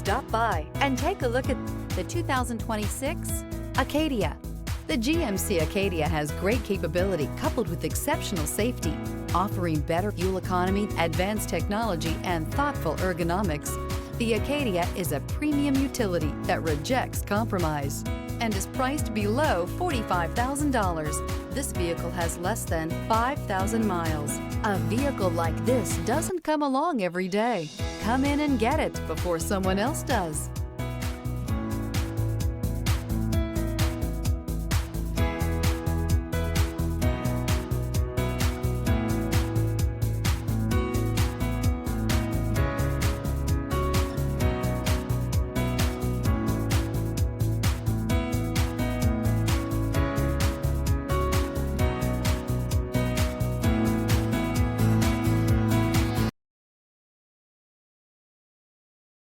Stop by and take a look at the 2026 Acadia. The GMC Acadia has great capability coupled with exceptional safety, offering better fuel economy, advanced technology, and thoughtful ergonomics. The Acadia is a premium utility that rejects compromise and is priced below $45,000. This vehicle has less than 5,000 miles. A vehicle like this doesn't come along every day. Come in and get it before someone else does.